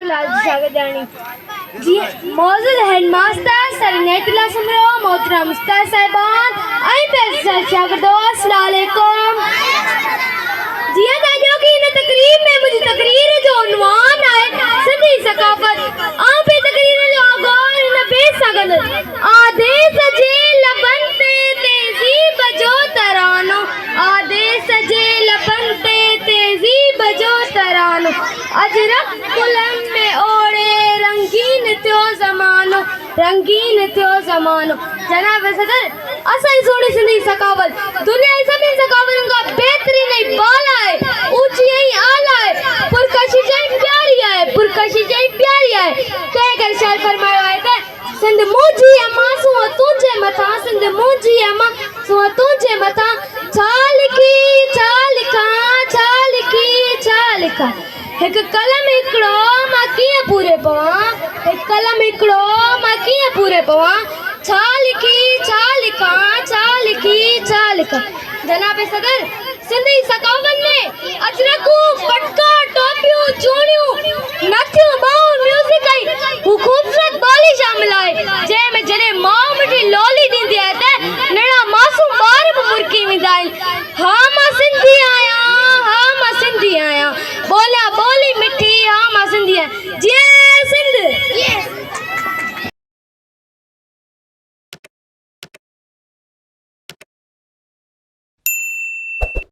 class जागदानी जी मौजूद headmaster sir नेतला समरो मोहतरम उस्ताद साहिबान आई पैसा शागिर्दो अस्सलाम वालेकुम जी ताजो की इन तकरीर में मुझे तकरीर जो उन्वान है सिंधी सकाफत आप पे तकरीर जो आगार न पेश सकद आदेश जे लबन पे तेजीब जो तरानो आदेश जे लबन पे तेजीब जो तरानो अजरक कुलम में ओढ़े रंगीन थियो ज़मानो जनाब सदर असाई सोनी सिंधी सकावत दुनिया की सभी सकावतों का बेहतरीन ही बाला है ऊंची ही आला है पुरकशिश ही प्यारी है कह कर शायर फरमाया है कि सिंध मुझी अम्मा सो तुझे मथा सिंध मुझी अम्मा सो तुझे मथा चाल की एक कलम इकड़ो मां कीअं पूरे पवा छा लिखी जनाब सदर सिंधी सकावत में अजरकू पटका टोपियूं चूड़ियूं नथियूं बाऊं म्यूजिक आई हू खूबसूरत बोली शामिल आहे जंहिं में जॾहिं माउ मिठी लोली ॾींदी आहे त नंढा मासूम ॿार बि मुरकी वेंदा आहिनि हा मां सिंधी आहियां